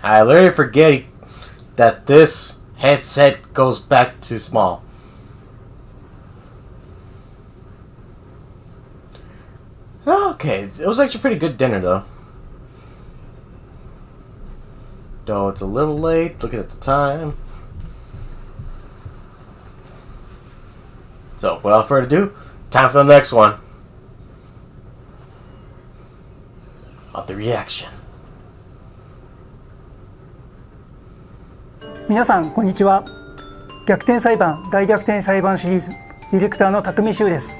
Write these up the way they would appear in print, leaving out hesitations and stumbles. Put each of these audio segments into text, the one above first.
I literally forget that this headset goes back to small. Okay, it was actually a pretty good dinner though. Though it's a little late, looking at the time. So, without further ado, time for the next one. Of the reaction. 皆さんこんにちは。逆転裁判大逆転裁判シリーズディレクターの匠修です。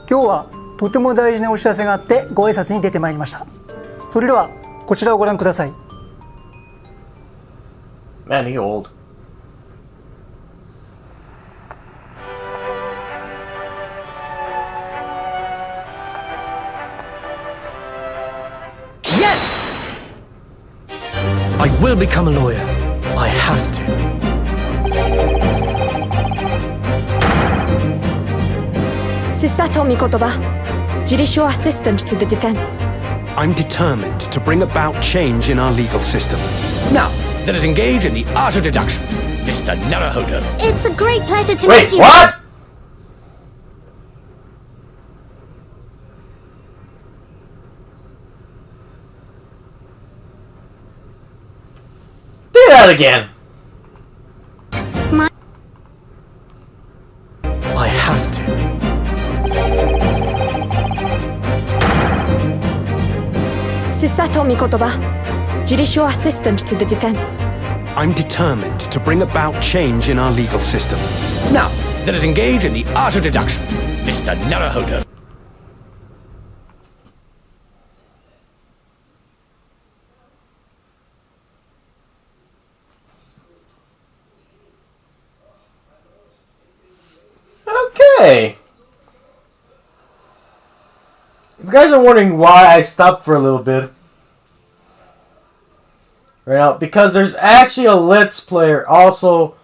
今日はとても大事なお知らせがあってご挨拶に出てまいりました。それではこちらをご覧ください。Man, he old. Yes! I will become a lawyer. I have to. Susato Mikotoba, Judicial Assistant to the Defense. I'm determined to bring about change in our legal system. Now, let us engage in the art of deduction. Mr. Naruhodo. It's a great pleasure to Wait, meet you. what? Do that again. I have to. Susato Mikotoba, Judicial Assistant to the Defense. I'm determined to bring about change in our legal system. Now, let us engage in the art of deduction. Mr. Naruhodo. Okay. If you guys are wondering why I stopped for a little bit right now, because there's actually a Let's Player, also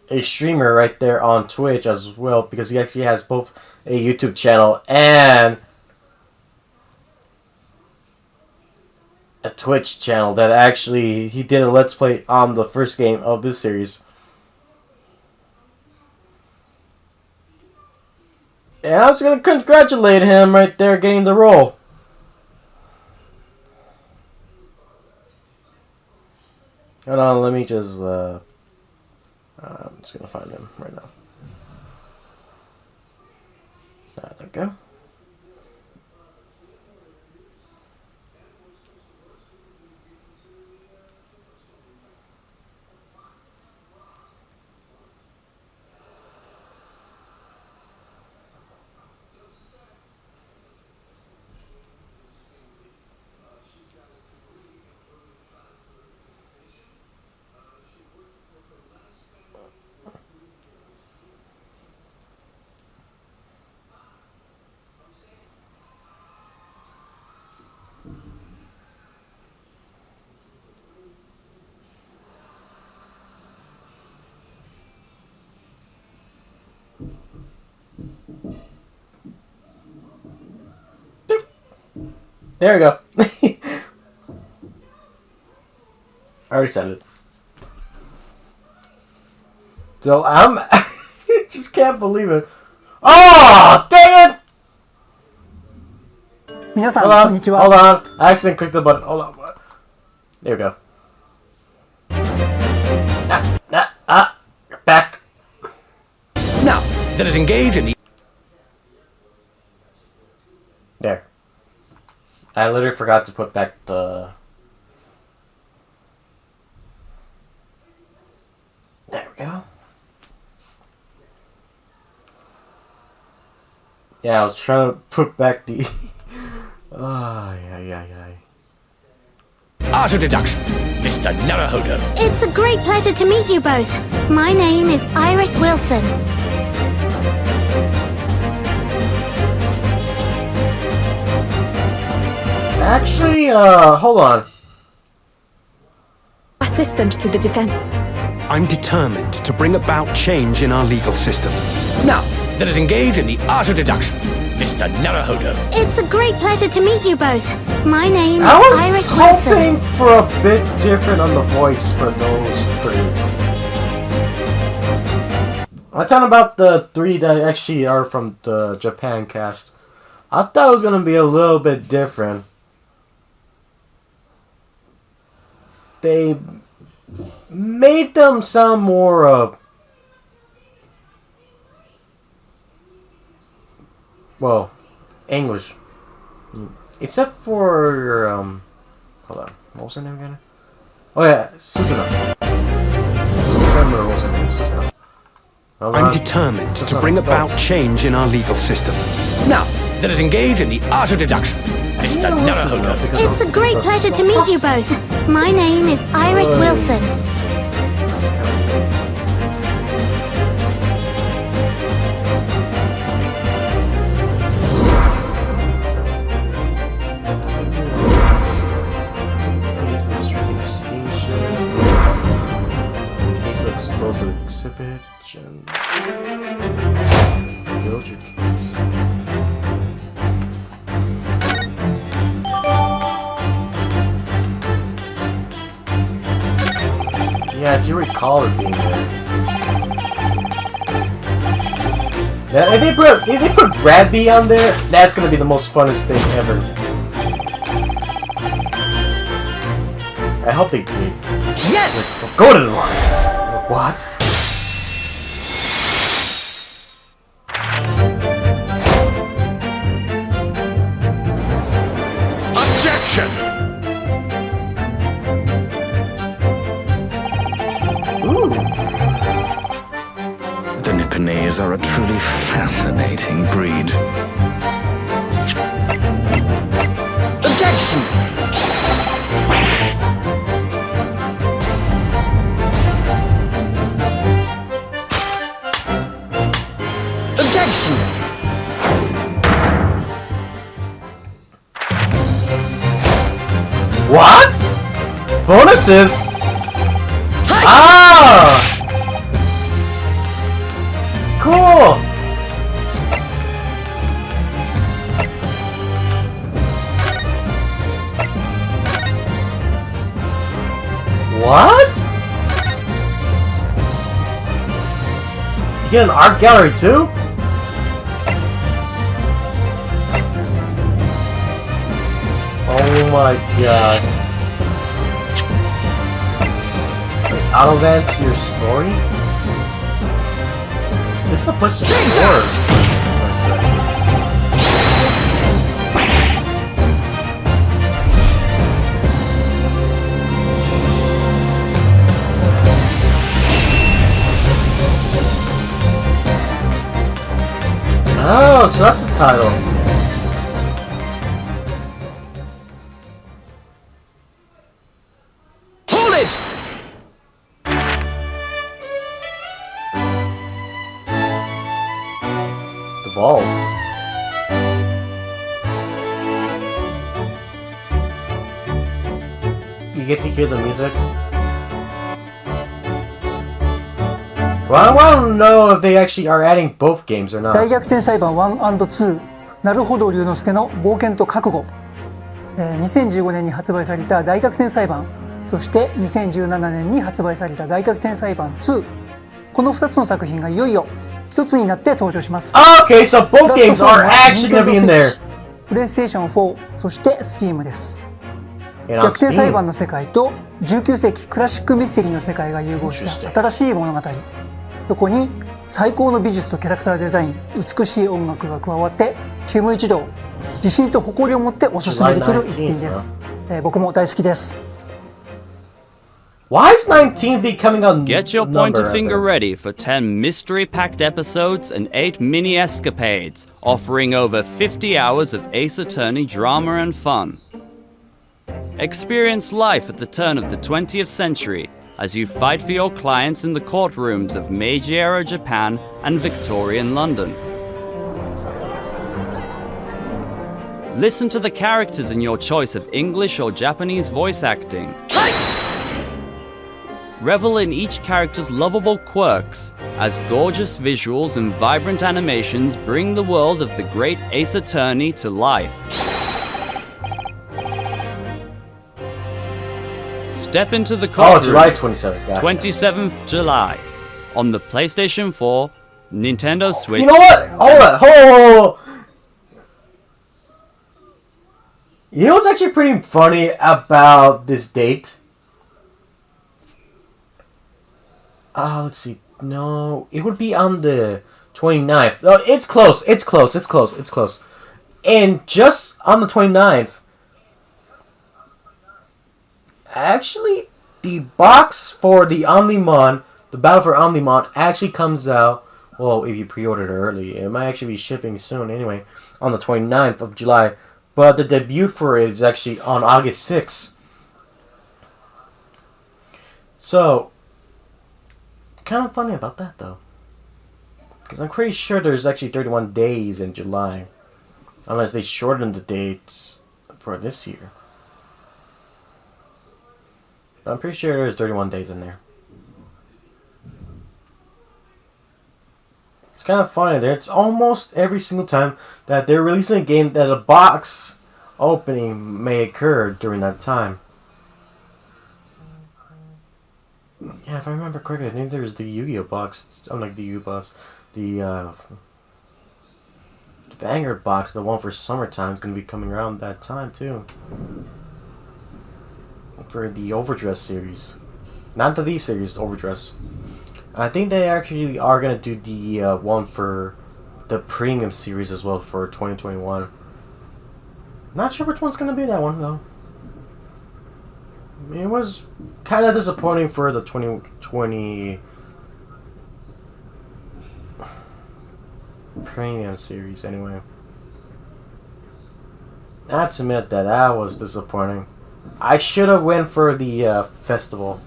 a streamer right there on Twitch as well, because he actually has both a YouTube channel and a Twitch channel that actually he did a Let's Play on the first game of this series. And I'm just gonna congratulate him right there getting the role. Hold on, let me just I'm just gonna find him right now. There we go. There we go. I already said it. So I'm just can't believe it. Oh, dang it! 皆さん Hold こんにち on, は。 hold on. I accidentally clicked the button. Hold on. There we go. Back. Now, let us engage in the... There. I literally forgot to put back the... There we go. Yeah, I was trying to put back the... Art of deduction. Mr. Naruhodo. It's a great pleasure to meet you both. My name is Iris Wilson. Actually, hold on. Assistant to the Defense. I'm determined to bring about change in our legal system. Now, let us engage in the art of deduction. Mr. Naruhodo. It's a great pleasure to meet you both. My name is I was Iris hoping Wilson. for a bit different on the voice for those three. I'm talking about the three that actually are from the Japan cast. I thought it was gonna be a little bit different. They made them sound more well, English. Except for hold on. What was her name again? Oh yeah, Susuna. I don't remember what was her name, Susuna. I'm determined to bring about change in our legal system. Now, let us engage in the art of deduction. Mr. Naruhodo. It's a great pleasure to meet you both. My name is Iris Wilson. Explosive exhibit and build your case. Yeah, I do recall it being there. Now, if they put Radby on there, that's gonna be the most funnest thing ever. I hope they do. Yes! Like, go to the lines. What? Objection! Ooh. The Nipponese are a truly fascinating breed. Objection! Objection! What? Bonuses? Ah! Cool! What? You get an art gallery too? Oh my god. Wait, auto-advance your story? This is the place to record. Oh, so that's the title. Hold it! The vaults. You get to hear the music. Well, I want to know if they actually are adding both games or 大 not. 逆転裁判 1&2 なるほど龍之介の冒険と覚悟、2015年に発売された大逆転裁判、そして2017年に発売された大逆転裁判2、この2つの作品がいよいよ一つになって登場します。 Okay, so both games are actually gonna be in there. プレイステーション4、そして Steam です。 And on 逆転裁判 Steam. の世界と19世紀クラシックミステリーの世界が融合した新しい物語。そこに最高の美術とキャラクターデザイン、美しい音楽が加わってチーム一同自信と誇りを持っておすすめできる一品です。僕も大好きです。 Why is 19 becoming a Get your number pointer finger ever? ready for 10 mystery-packed episodes and 8 mini-escapades, offering over 50 hours of Ace Attorney drama and fun. Experience life at the turn of the 20th century as you fight for your clients in the courtrooms of Meiji-era Japan and Victorian London. Listen to the characters in your choice of English or Japanese voice acting. Revel in each character's lovable quirks, as gorgeous visuals and vibrant animations bring the world of the great Ace Attorney to life. Step into the courtroom. July 27th. Gotcha. 27th July on the PlayStation 4, Nintendo Switch. You know what? Hold on. You know what's actually pretty funny about this date? Let's see. No, it would be on the 29th. Oh, it's close. It's close. And just on the 29th, actually, the box for the Omnimon, the Battle for Omnimon, actually comes out. Well, if you pre-ordered it early, it might actually be shipping soon anyway, on the 29th of July. But the debut for it is actually on August 6th. So, kind of funny about that though. Because I'm pretty sure there's actually 31 days in July. Unless they shortened the dates for this year. I'm pretty sure there's 31 days in there. It's kind of funny there. It's almost every single time that they're releasing a game that a box opening may occur during that time. Yeah, if I remember correctly, I think there's the Yu-Gi-Oh box. Oh, like the Yu-Gi-Oh box. The Vanguard box, the one for summertime, is going to be coming around that time too. For the Overdress series. Not the V series, Overdress. I think they actually are going to do the one for the Premium series as well for 2021. Not sure which one's going to be that one though. I mean, it was kind of disappointing for the 2020 Premium series anyway. I have to admit that was disappointing. I should have went for the festival.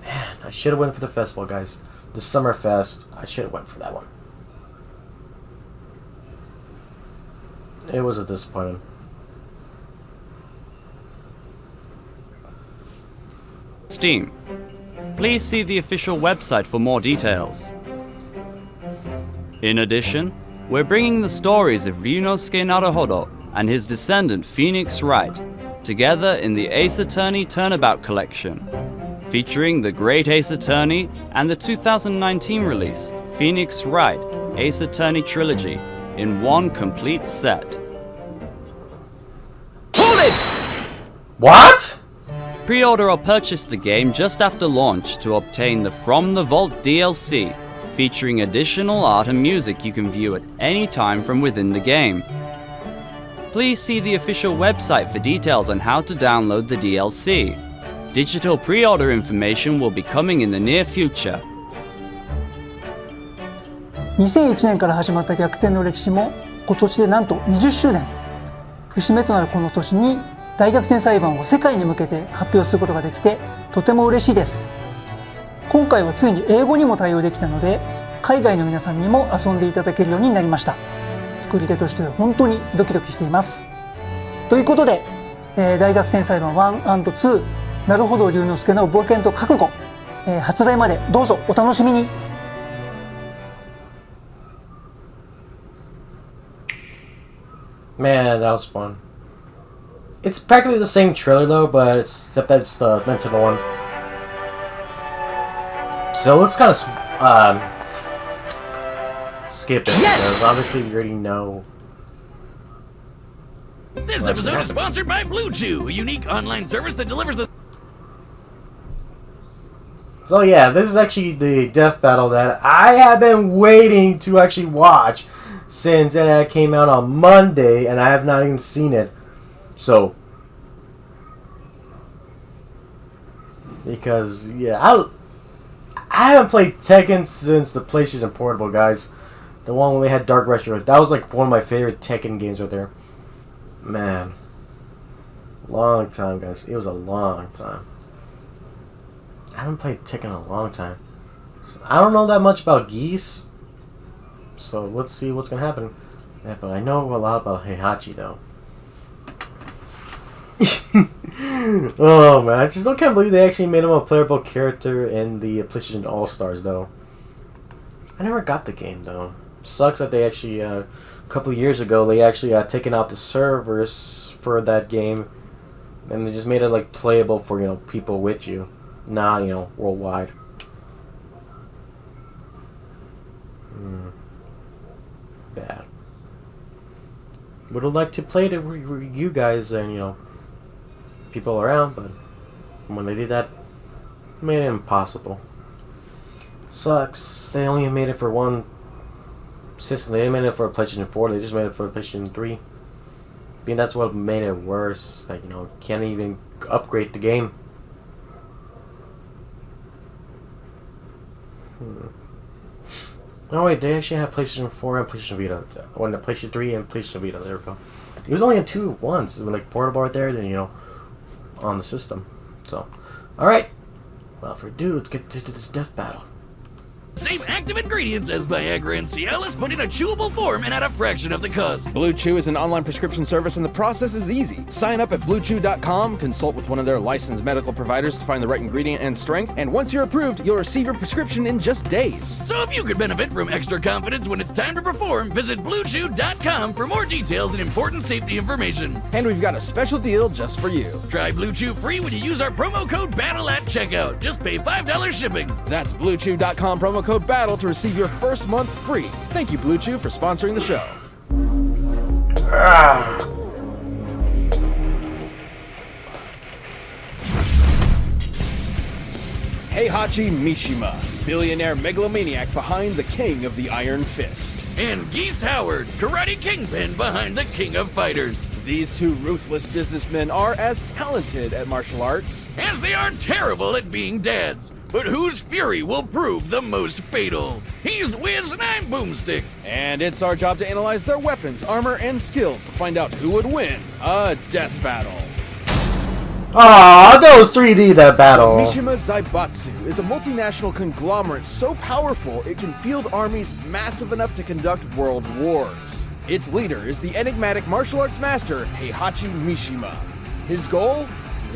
Man, I should have went for the festival, guys. The Summer Fest. I should have went for that one. It was a disappointment. Steam. Please see the official website for more details. In addition, we're bringing the stories of Ryunosuke Naruhodo and his descendant Phoenix Wright together in the Ace Attorney Turnabout Collection, featuring the Great Ace Attorney and the 2019 release Phoenix Wright Ace Attorney Trilogy in one complete set. Hold it! What? Pre-order or purchase the game just after launch to obtain the From the Vault DLC, featuring additional art and music you can view at any time from within the game. Please see the official website for details on how to download the DLC. Digital pre-order information will be coming in the near future. 2001年から始まった逆転の歴史も今年でなんと20周年。節目となるこの年に大逆転裁判を世界に向けて発表することができてとても嬉しいです。今回はついに英語にも対応できたので海外の皆さんにも遊んでいただけるようになりました。作り手としては本当にドキドキしています。ということで、大逆転裁判 1&2 なるほど龍之介の冒険と覚悟、発売までどうぞお楽しみに。Man, that was fun. It's practically the same trailer though, but except that it's the Nintendo one. So let's kind of skip it because obviously we already know. This episode is sponsored by Blue Chew, a unique online service that delivers the... So yeah, this is actually the death battle that I have been waiting to actually watch since it came out on Monday, and I have not even seen it. So, because yeah, I haven't played Tekken since the PlayStation Portable, guys. The one when they had Dark Retro. That was like one of my favorite Tekken games right there. Man, long time, guys. It was a long time. I haven't played Tekken in a long time. So I don't know that much about Geese. So let's see what's gonna happen. Yeah, but I know a lot about Heihachi though. Oh man, I just can't believe they actually made him a playable character in the PlayStation All Stars though. I never got the game though. Sucks that they actually a couple of years ago they actually taken out the servers for that game, and they just made it like playable for people with you, not worldwide. Bad. Would have liked to play it with you guys and people around, but when they did that, it made it impossible. Sucks. They only made it for one system. They didn't make it for a PlayStation 4. They just made it for a PlayStation 3. I mean, that's what made it worse. Like can't even upgrade the game. Oh wait, they actually have PlayStation 4 and PlayStation Vita. When the PlayStation 3 and PlayStation Vita. There we go. It was only in two at once. It was like portable right there, then on the system. So, all right. Well, for ado, let's get to this death battle. Same active ingredients as Viagra and Cialis, but in a chewable form and at a fraction of the cost. Blue Chew is an online prescription service and the process is easy. Sign up at bluechew.com, consult with one of their licensed medical providers to find the right ingredient and strength, and once you're approved, you'll receive your prescription in just days. So if you could benefit from extra confidence when it's time to perform, visit bluechew.com for more details and important safety information. And we've got a special deal just for you. Try Blue Chew free when you use our promo code BATTLE at checkout. Just pay $5 shipping. That's bluechew.com promo code BATTLE to receive your first month free. Thank you, Blue Chew, for sponsoring the show. Heihachi Mishima, billionaire megalomaniac behind the King of the Iron Fist. And Geese Howard, karate kingpin behind the King of Fighters. These two ruthless businessmen are as talented at martial arts as they are terrible at being dads. But whose fury will prove the most fatal? He's Wiz and I'm Boomstick. And it's our job to analyze their weapons, armor, and skills to find out who would win a death battle. Ah, that was 3D, that battle. Mishima Zaibatsu is a multinational conglomerate so powerful it can field armies massive enough to conduct world wars. Its leader is the enigmatic martial arts master, Heihachi Mishima. His goal?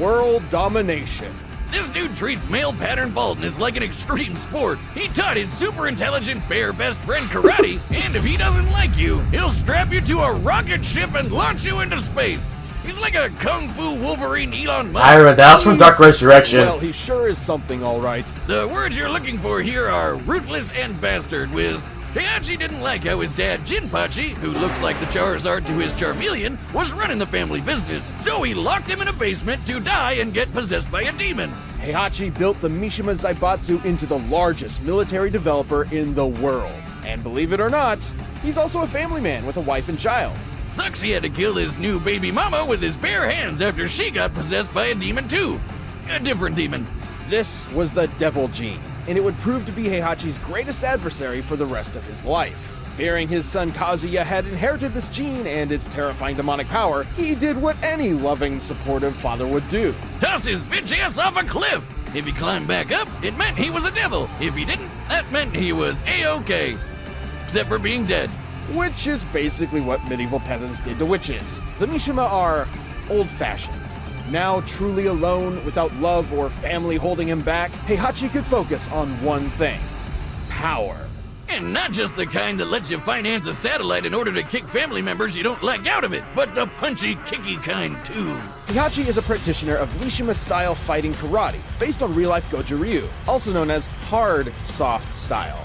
World domination. This dude treats male pattern baldness like an extreme sport. He taught his super intelligent bear best friend karate, and if he doesn't like you, he'll strap you to a rocket ship and launch you into space. He's like a kung fu Wolverine Elon Musk. I read that was from Dark Resurrection. Well, he sure is something, all right. The words you're looking for here are ruthless and bastard, Wiz. Heihachi didn't like how his dad, Jinpachi, who looks like the Charizard to his Charmeleon, was running the family business. So he locked him in a basement to die and get possessed by a demon. Heihachi built the Mishima Zaibatsu into the largest military developer in the world. And believe it or not, he's also a family man with a wife and child. Sucks he had to kill his new baby mama with his bare hands after she got possessed by a demon too. A different demon. This was the Devil Gene, and it would prove to be Heihachi's greatest adversary for the rest of his life. Fearing his son Kazuya had inherited this gene and its terrifying demonic power, he did what any loving, supportive father would do. Toss his bitch ass off a cliff! If he climbed back up, it meant he was a devil. If he didn't, that meant he was A-OK. Except for being dead. Which is basically what medieval peasants did to witches. The Mishima are old-fashioned. Now truly alone, without love or family holding him back, Heihachi could focus on one thing: power. And not just the kind that lets you finance a satellite in order to kick family members you don't like out of it, but the punchy, kicky kind too. Heihachi is a practitioner of Mishima-style fighting karate, based on real-life Goju Ryu, also known as hard, soft style.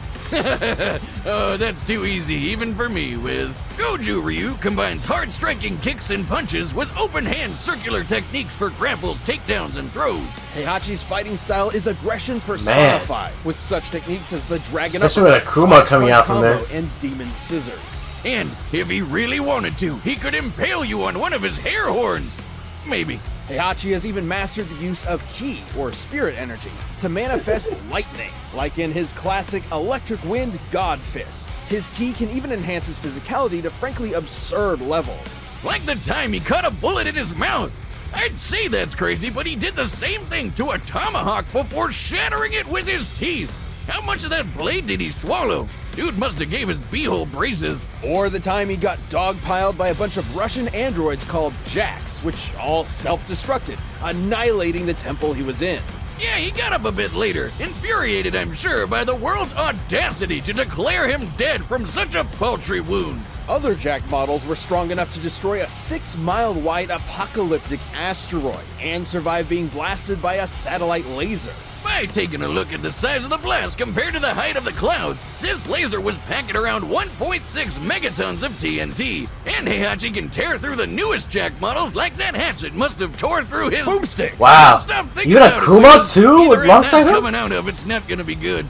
Oh, that's too easy, even for me, Wiz. Goju Ryu combines hard striking kicks and punches with open hand circular techniques for grapples, takedowns, and throws. Heihachi's fighting style is aggression personified, with such techniques as the dragon especially with Akuma coming out from there, and demon scissors. And if he really wanted to, he could impale you on one of his hair horns. Maybe. Heihachi has even mastered the use of ki, or spirit energy, to manifest lightning, like in his classic Electric Wind God Fist. His ki can even enhance his physicality to frankly absurd levels. Like the time he caught a bullet in his mouth. I'd say that's crazy, but he did the same thing to a tomahawk before shattering it with his teeth. How much of that blade did he swallow? Dude must have gave his beehole braces. Or the time he got dogpiled by a bunch of Russian androids called Jacks, which all self-destructed, annihilating the temple he was in. Yeah, he got up a bit later, infuriated, I'm sure, by the world's audacity to declare him dead from such a paltry wound. Other Jack models were strong enough to destroy a 6-mile-wide apocalyptic asteroid and survive being blasted by a satellite laser. By taking a look at the size of the blast compared to the height of the clouds, this laser was packing around 1.6 megatons of TNT. And Heihachi can tear through the newest Jack models like that hatchet must have tore through his boomstick. Wow. Stop thinking Even about Akuma it, too, with either alongside that's him? coming out of it's not gonna be good.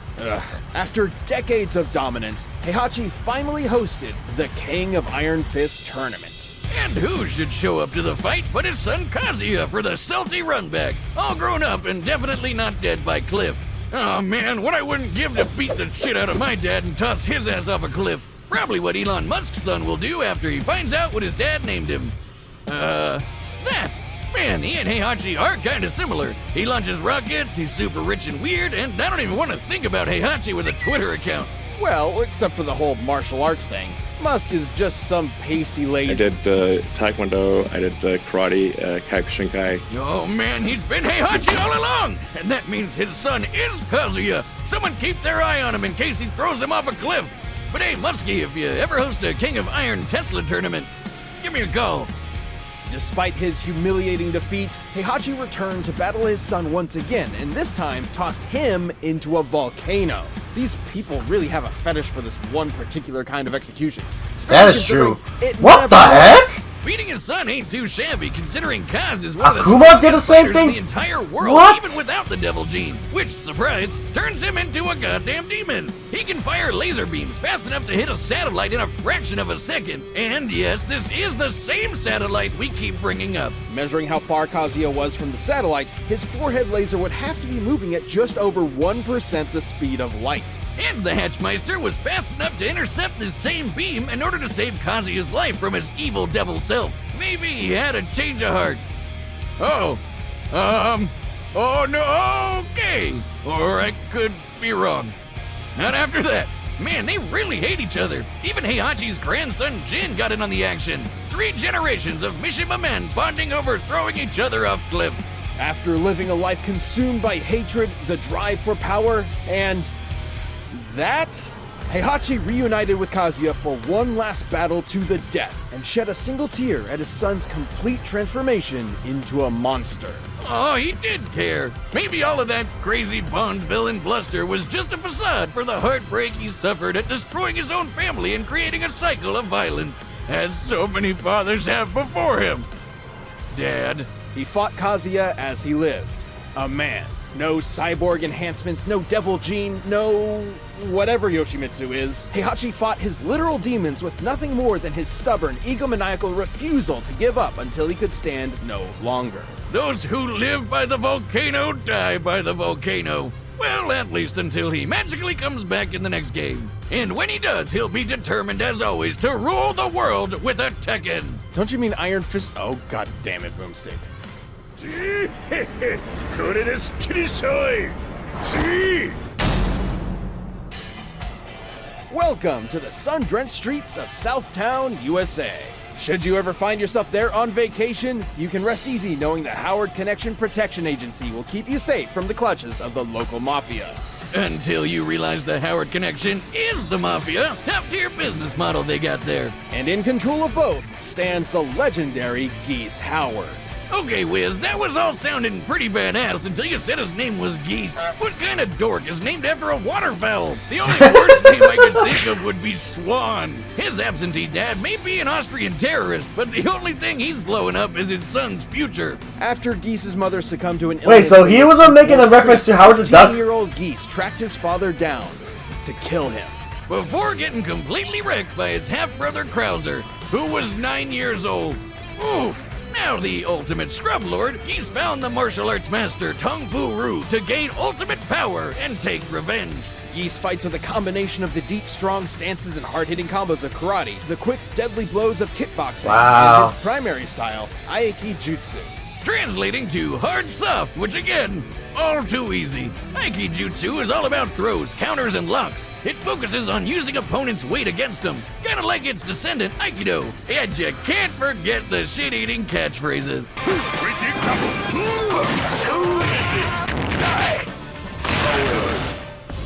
After decades of dominance, Heihachi finally hosted the King of Iron Fist tournament. And who should show up to the fight but his son Kazuya for the salty runback, all grown up and definitely not dead by Cliff. Oh man, what I wouldn't give to beat the shit out of my dad and toss his ass off a cliff. Probably what Elon Musk's son will do after he finds out what his dad named him. That. Man, he and Heihachi are kinda similar. He launches rockets, he's super rich and weird, and I don't even want to think about Heihachi with a Twitter account. Well, except for the whole martial arts thing. Musk is just some pasty lazy. I did Taekwondo, I did Karate, Kyokushinkai. Oh man, he's been Heihachi all along! And that means his son is Kazuya! Someone keep their eye on him in case he throws him off a cliff! But hey, Muskie, if you ever host a King of Iron Tesla tournament, give me a call. Despite his humiliating defeat, Heihachi returned to battle his son once again, and this time tossed him into a volcano. These people really have a fetish for this one particular kind of execution. That is true. What the heck? Beating his son ain't too shabby, considering Kaz is one of the Akuma did the same fighters thing? in the entire world, What? even without the devil gene, which, surprise, turns him into a goddamn demon. He can fire laser beams fast enough to hit a satellite in a fraction of a second. And yes, this is the same satellite we keep bringing up. Measuring how far Kazuya was from the satellite, his forehead laser would have to be moving at just over 1% the speed of light. And the Hatchmeister was fast enough to intercept this same beam in order to save Kazuya's life from his evil devil self. Maybe he had a change of heart. Oh no, okay. Or I could be wrong. Not after that. Man, they really hate each other. Even Heihachi's grandson Jin got in on the action. 3 generations of Mishima men bonding over throwing each other off cliffs. After living a life consumed by hatred, the drive for power, and that, Heihachi reunited with Kazuya for one last battle to the death and shed a single tear at his son's complete transformation into a monster. Oh, he did care. Maybe all of that crazy Bond villain bluster was just a facade for the heartbreak he suffered at destroying his own family and creating a cycle of violence, as so many fathers have before him. Dad. He fought Kazuya as he lived. A man. No cyborg enhancements, no devil gene, no whatever Yoshimitsu is. Heihachi fought his literal demons with nothing more than his stubborn, egomaniacal refusal to give up until he could stand no longer. Those who live by the volcano die by the volcano. Well, at least until he magically comes back in the next game. And when he does, he'll be determined as always to rule the world with a Tekken. Don't you mean Iron Fist? Oh, god damn it, Boomstick. Welcome to the sun-drenched streets of Southtown, USA. Should you ever find yourself there on vacation, you can rest easy knowing the Howard Connection Protection Agency will keep you safe from the clutches of the local mafia. Until you realize the Howard Connection is the mafia, top-tier business model they got there. And in control of both stands the legendary Geese Howard. Okay, Wiz, that was all sounding pretty badass until you said his name was Geese. What kind of dork is named after a waterfowl? The only worst name I could think of would be Swan. His absentee dad may be an Austrian terrorist, but the only thing he's blowing up is his son's future. After Geese's mother succumbed to an illness... Wait, so he wasn't making a reference to Howard the Duck? 15-year-old Geese tracked his father down to kill him. Before getting completely wrecked by his half-brother Krauser, who was 9 years old. Oof! Now the ultimate scrub lord, he's found the martial arts master Tung Fu Ru to gain ultimate power and take revenge. Geese fights with a combination of the deep, strong stances and hard-hitting combos of karate, the quick, deadly blows of kickboxing, and his primary style, Aiki Jutsu. translating to hard soft, which again, all too easy. Aikijutsu is all about throws, counters, and locks. It focuses on using opponents' weight against them, kinda like its descendant Aikido. And you can't forget the shit-eating catchphrases.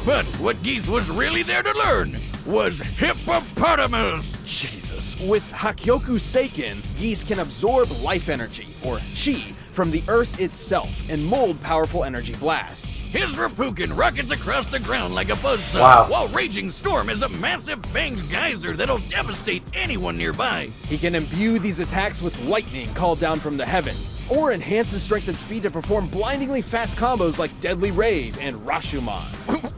But what Geese was really there to learn was hippopotamus. Jesus. With Hakyoku Seiken, Geese can absorb life energy, or chi, from the earth itself and mold powerful energy blasts. His Reppuken rockets across the ground like a buzzsaw, Wow. while Raging Storm is a massive fanged geyser that'll devastate anyone nearby. He can imbue these attacks with lightning called down from the heavens, or enhance his strength and speed to perform blindingly fast combos like Deadly Rave and Rashomon.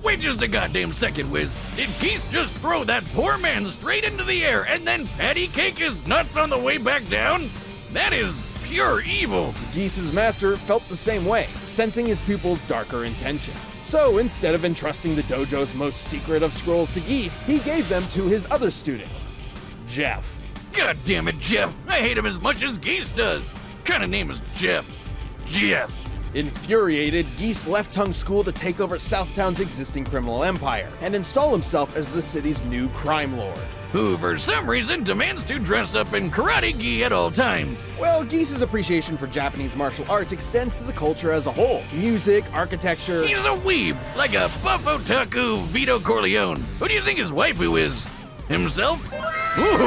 Wait just a goddamn second, Wiz. Did Geese just throw that poor man straight into the air and then patty cake his nuts on the way back down? That is pure evil. Geese's master felt the same way, sensing his pupil's darker intentions. So instead of entrusting the dojo's most secret of scrolls to Geese, he gave them to his other student, Jeff. God damn it, Jeff. I hate him as much as Geese does. Kind of name is Jeff. Jeff. Infuriated, Geese left Tongue School to take over Southtown's existing criminal empire and install himself as the city's new crime lord. Who, for some reason, demands to dress up in karate gi at all times. Well, Geese's appreciation for Japanese martial arts extends to the culture as a whole. Music, architecture... He's a weeb, like a buff otaku Vito Corleone. Who do you think his waifu is? Himself? Ooh,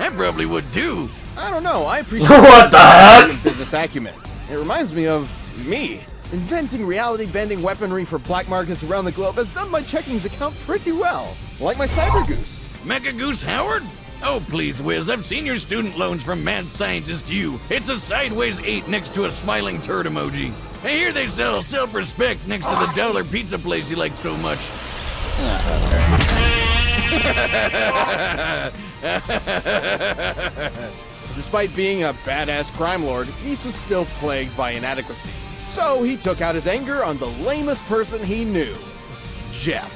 I probably would too. I don't know, I appreciate What the heck? business acumen. It reminds me of me. Inventing reality-bending weaponry for black markets around the globe has done my checkings account pretty well. Like my Cyber Goose. Mecha Goose Howard? Oh, please, Wiz, I've seen your student loans from Mad Scientist U. It's a sideways 8 next to a smiling turd emoji. I hear they sell self-respect next to the dollar pizza place you like so much. Despite being a badass crime lord, Geese was still plagued by inadequacy. So he took out his anger on the lamest person he knew, Jeff.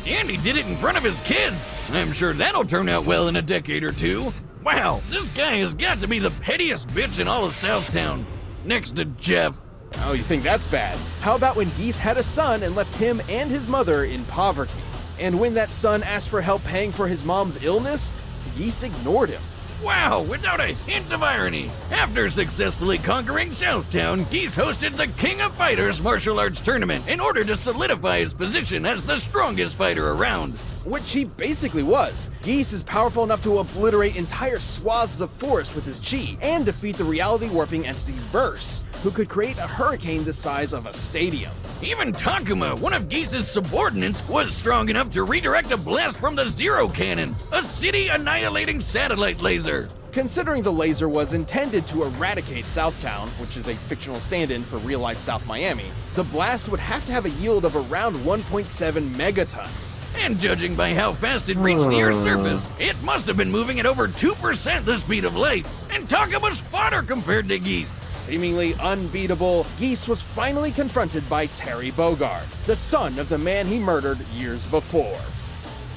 And he did it in front of his kids. I'm sure that'll turn out well in a decade or two. Wow, this guy has got to be the pettiest bitch in all of Southtown. Next to Jeff. Oh, you think that's bad? How about when Geese had a son and left him and his mother in poverty? And when that son asked for help paying for his mom's illness, Geese ignored him. Wow, without a hint of irony. After successfully conquering Southtown, Geese hosted the King of Fighters martial arts tournament in order to solidify his position as the strongest fighter around. Which he basically was. Geese is powerful enough to obliterate entire swaths of forest with his chi and defeat the reality warping entity Verse, who could create a hurricane the size of a stadium. Even Takuma, one of Geese's subordinates, was strong enough to redirect a blast from the Zero Cannon, a city-annihilating satellite laser. Considering the laser was intended to eradicate Southtown, which is a fictional stand-in for real-life South Miami, the blast would have to have a yield of around 1.7 megatons. And judging by how fast it reached the Earth's surface, it must have been moving at over 2% the speed of light. And Takuma's fodder compared to Geese. Seemingly unbeatable, Geese was finally confronted by Terry Bogard, the son of the man he murdered years before.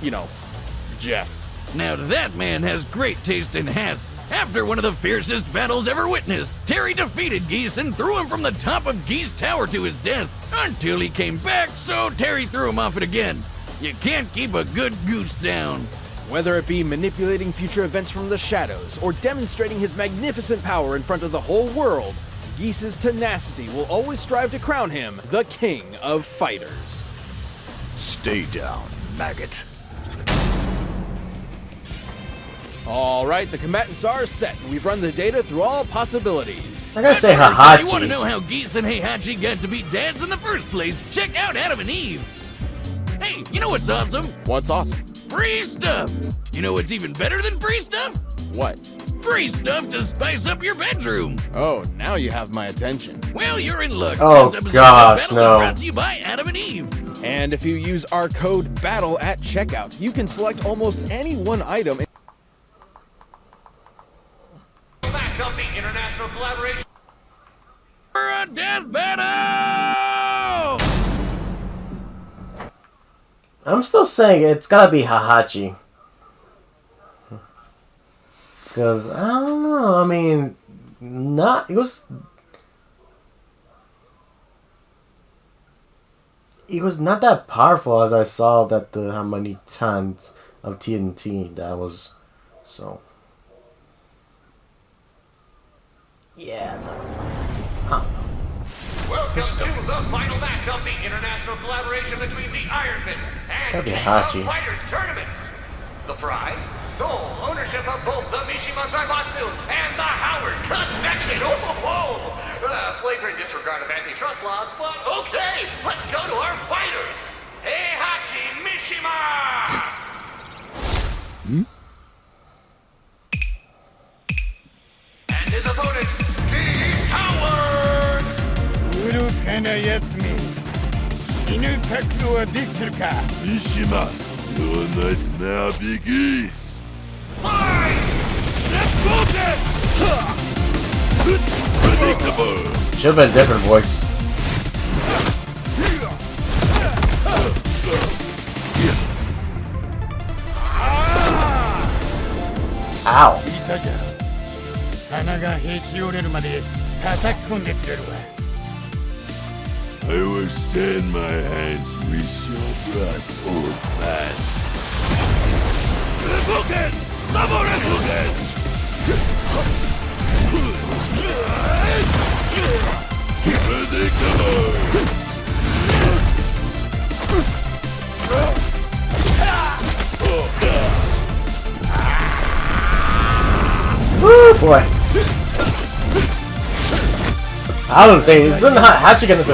You know, Jeff. Now that man has great taste in hats. After one of the fiercest battles ever witnessed, Terry defeated Geese and threw him from the top of Geese Tower to his death. Until he came back, so Terry threw him off it again. You can't keep a good goose down. Whether it be manipulating future events from the shadows or demonstrating his magnificent power in front of the whole world, Geese's tenacity will always strive to crown him the King of Fighters. Stay down, maggot. All right, the combatants are set, and we've run the data through all possibilities. I gotta say If you want to Hahachi. know how Geese and Heihachi got to be dads in the first place, check out Adam and Eve. Hey, you know what's awesome? What's awesome? Free stuff! You know what's even better than free stuff? What? Free stuff to spice up your bedroom! Oh, now you have my attention. Well, you're in luck. Oh, This episode gosh, of Battle no. is brought to you by Adam and Eve. And if you use our code BATTLE at checkout, you can select almost any one item. Match of the international collaboration for a death battle! I'm still saying it's gotta be Hahachi. Because, I don't know, I mean, it was it was not that powerful as I saw that how many tons of TNT that was. So yeah. Welcome to the final match of the international collaboration between the Iron Fist and gotta be King Hearty. of Fighters tournaments. The prize, sole ownership of both the Mishima Zaibatsu and the Howard Connection. Oh, flagrant disregard of antitrust laws, but okay, let's go to our fighters. Heihachi Mishima! And his opponent, Keith Howard! 愚かなやつめ死ぬ覚悟はできてるか三島 Your night now begins Fight! Let's go then Predictable Should have been a different voice. Ow. 聞いたじゃん鼻がへし折れるまで叩き込んでくれるわI will stand my hands with your blood, old man. Rebuken! Double Rebuken! Predictable! Woo, boy. I don't say it's not how'd you get into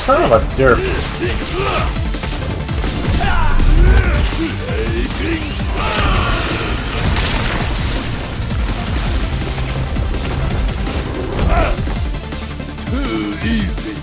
son of a derp. Too easy.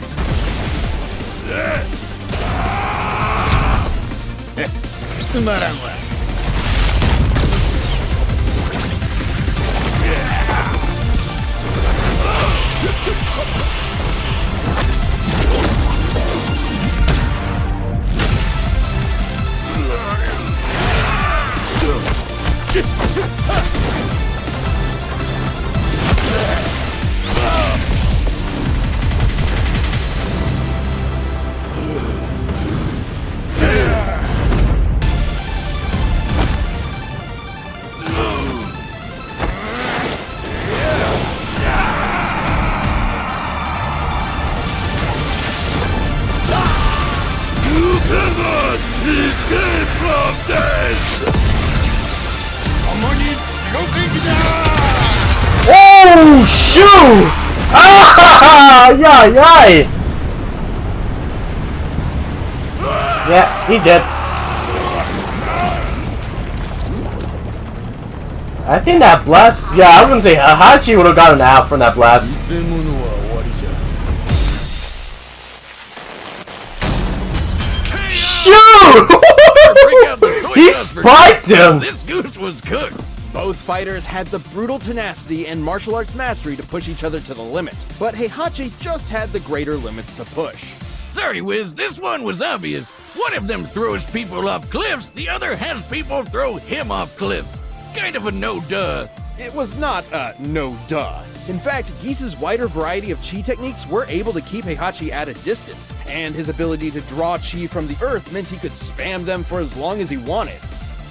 Oh shoot! Ah! Yeah. Yeah, he did. I think that blast. Yeah, I wouldn't say Hachi would have gotten out from that blast. Shoot! He spiked him. This goose was cooked. Both fighters had the brutal tenacity and martial arts mastery to push each other to the limit, but Heihachi just had the greater limits to push. Sorry, Wiz, this one was obvious. One of them throws people off cliffs, the other has people throw him off cliffs. Kind of a no-duh. It was not a no-duh. In fact, Geese's wider variety of chi techniques were able to keep Heihachi at a distance, and his ability to draw chi from the earth meant he could spam them for as long as he wanted.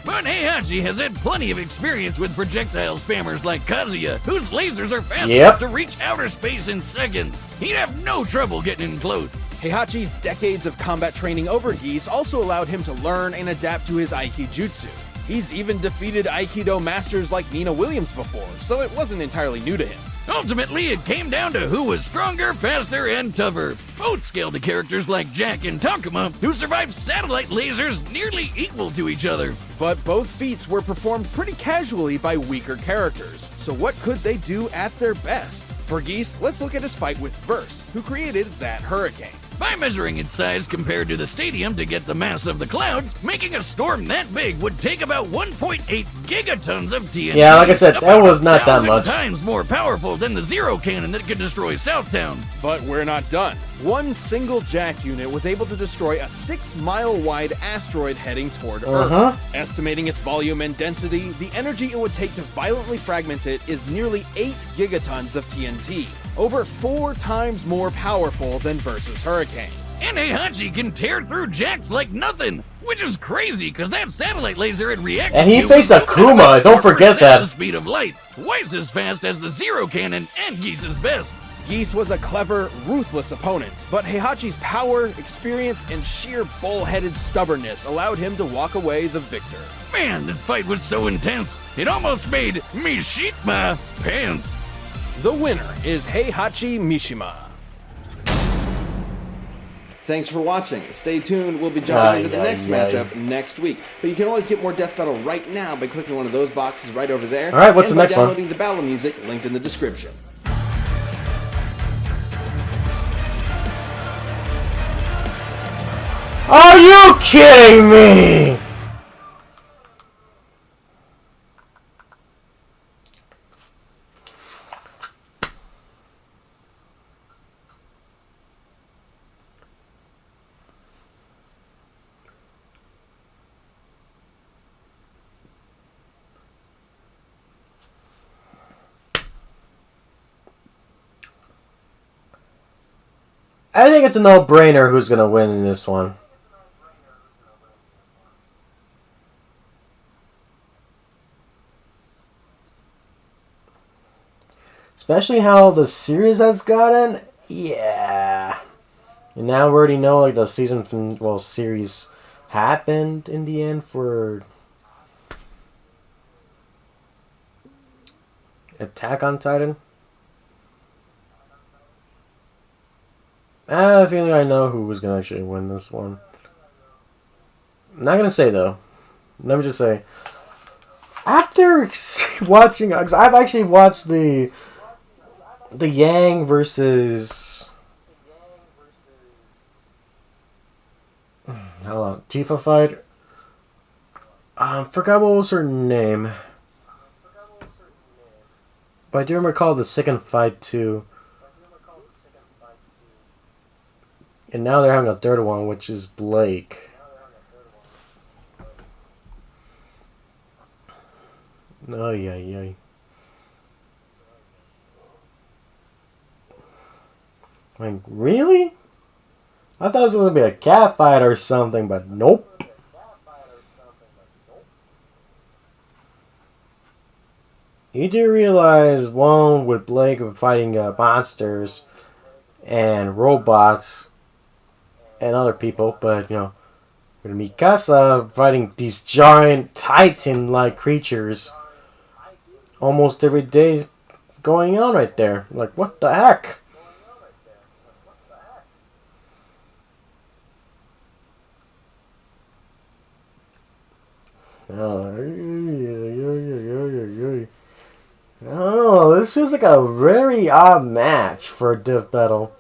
But Heihachi has had plenty of experience with projectile spammers like Kazuya, whose lasers are fast enough to reach outer space in seconds. He'd have no trouble getting in close. Heihachi's decades of combat training over Geese also allowed him to learn and adapt to his Aikijutsu. He's even defeated Aikido masters like Nina Williams before, so it wasn't entirely new to him. Ultimately, it came down to who was stronger, faster, and tougher. Both scaled to characters like Jack and Takuma, who survived satellite lasers nearly equal to each other. But both feats were performed pretty casually by weaker characters, so what could they do at their best? For Geese, let's look at his fight with Verse, who created that hurricane. By measuring its size compared to the stadium to get the mass of the clouds, making a storm that big would take about 1.8 gigatons of TNT. Yeah, like I said, that was not that much. Times more powerful than the Zero Cannon that could destroy Southtown. But we're not done. One single Jack unit was able to destroy a 6-mile-wide asteroid heading toward Earth. Estimating its volume and density, the energy it would take to violently fragment it is nearly 8 gigatons of TNT. over 4 times more powerful than versus Hurricane. And Heihachi can tear through jacks like nothing, which is crazy because that satellite laser had reacted and he to faced Akuma, don't forget that. the speed of light, twice as fast as the Zero Cannon and Geese's best. Geese was a clever, ruthless opponent, but Heihachi's power, experience, and sheer bullheaded stubbornness allowed him to walk away the victor. Man, this fight was so intense, it almost made me shit my pants. The winner is Heihachi Mishima. Thanks for watching. Stay tuned. We'll be jumping into the next matchup next week. But you can always get more Death Battle right now by clicking one of those boxes right over there. All right, what's the next one? And by downloading the battle music linked in the description. Are you kidding me? I think it's a no-brainer who's going to win in this one. Especially how the series has gotten. Yeah. And now we already know like the series happened in the end for Attack on Titan. I have a feeling I know who was going to actually win this one. I'm not going to say, though. Let me just say. After watching... Because I've actually watched the Yang versus... Hold on. Tifa fight. Forgot what was her name. But I do recall the second fight, too. And now they're having a third one, which is Blake. Oh, yeah. Like, really? I thought it was going to be a cat fight or something, but nope. You do realize, one, with Blake fighting monsters and robots and other people, but you know, with Mikasa fighting these giant Titan-like creatures almost every day going on right there. Like, what the heck? Oh, this feels like a very odd match for a Death Battle.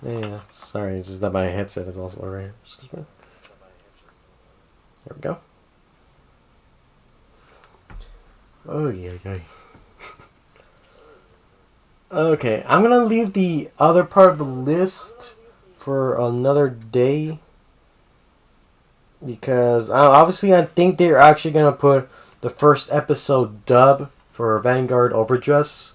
Yeah, sorry, it's just that my headset is also right here. Excuse me. There we go. Oh, yeah. Okay, I'm gonna leave the other part of the list for another day. Because, obviously, I think they're actually gonna put the first episode dub for Vanguard Overdress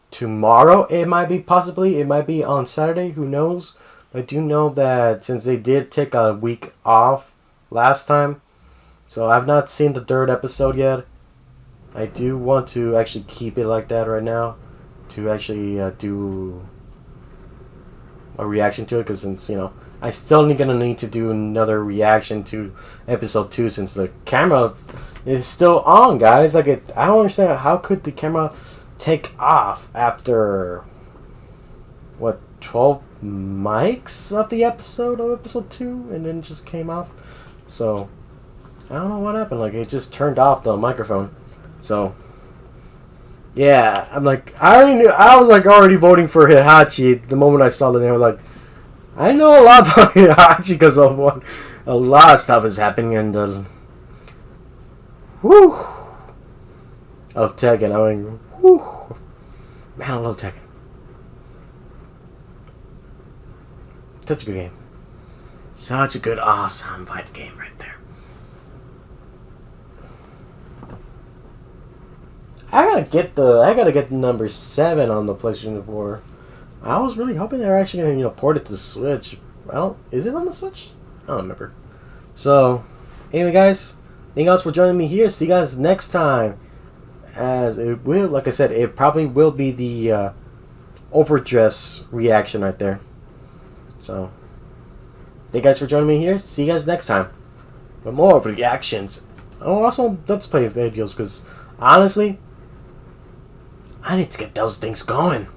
tomorrow. It might be on Saturday, who knows. But I do know that since they did take a week off last time, so I've not seen the third episode yet. I do want to actually keep it like that right now to actually do a reaction to it, because since, you know, I still gonna need to do another reaction to episode 2 since the camera is still on, guys. Like, I don't understand how could the camera take off after 12 mics of the episode 2 and then just came off. So I don't know what happened. Like, it just turned off the microphone. So yeah, I'm like, I already knew. I was like already voting for Heihachi the moment I saw the name. I was like, I know a lot about Heihachi because of what a lot of stuff is happening and of Tekken. I mean, man, I love Tekken. Such a good game. Such a good, awesome fight game right there. I gotta get the number 7 on the PlayStation 4. I was really hoping they were actually gonna port it to the Switch. Is it on the Switch? I don't remember. So anyway, guys, thank you guys for joining me here. See you guys next time. As it will, like I said, it probably will be the overdress reaction right there. So thank you guys for joining me here. See you guys next time with more reactions. Oh, also let's play videos, because honestly, I need to get those things going.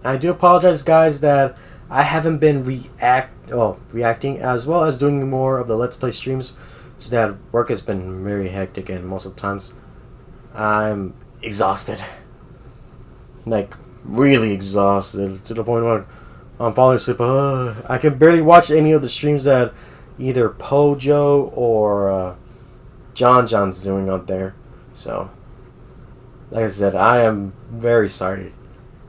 I do apologize, guys, that I haven't been reacting as well as doing more of the Let's Play streams, so that work has been very hectic, and most of the times I'm exhausted. Like, really exhausted, to the point where I'm falling asleep. I can barely watch any of the streams that either Pojo or John's doing out there. So, like I said, I am very sorry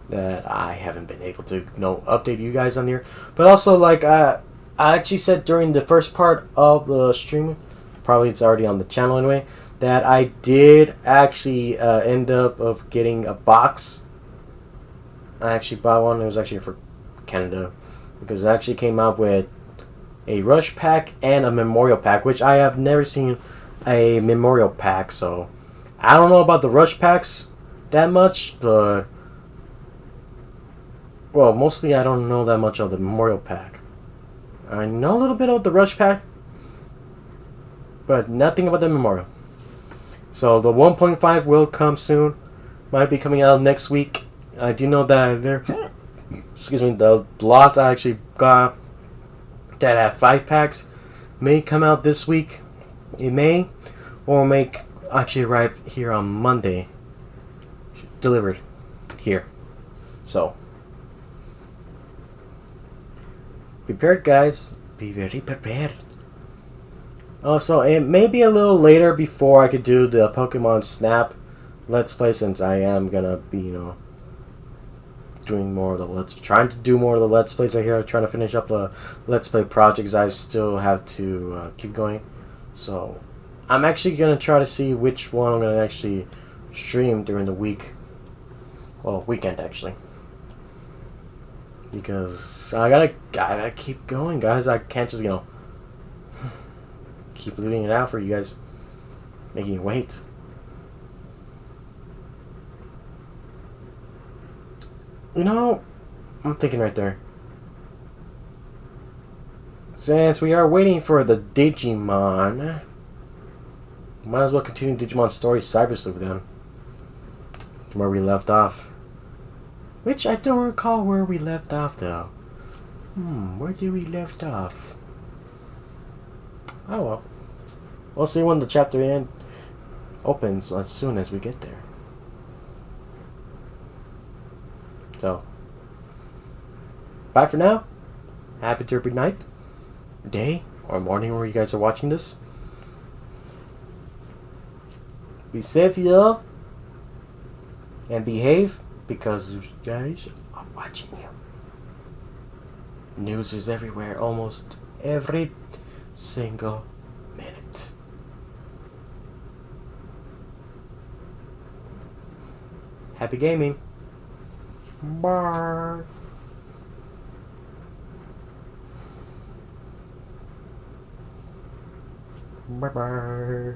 that I haven't been able to update you guys on here. But also, like I actually said during the first part of the stream, probably it's already on the channel anyway, that I did actually end up of getting a box. I actually bought one. It was actually for Canada, because it actually came out with a rush pack and a memorial pack, which I have never seen a memorial pack, so I don't know about the rush packs that much, but well, mostly I don't know that much of the memorial pack. I know a little bit of the rush pack, but nothing about the memorial. So the 1.5 will come soon. Might be coming out next week. I do know that the lots I actually got that have 5 packs may come out this week. It may, or may actually arrive here on Monday, delivered here. So be prepared, guys. Be very prepared. Also, it may be a little later before I could do the Pokemon Snap Let's Play, since I am gonna be doing more of the trying to do more of the Let's Plays right here. Trying to finish up the Let's Play projects I still have to keep going. So I'm actually gonna try to see which one I'm gonna actually stream during the week. Well, weekend actually, because I gotta keep going, guys. I can't just keep leaving it out for you guys, making you wait. I'm thinking right there. Since we are waiting for the Digimon, might as well continue Digimon Story Cyber Sleuth then, where we left off. Which I don't recall where we left off though. Where did we left off? Oh well. We'll see when the chapter opens as soon as we get there. So, bye for now. Happy derby night, day, or morning where you guys are watching this. Be safe, y'all. And behave, because you guys are watching you. News is everywhere, almost every single minute. Happy gaming. Bye. Bye-bye.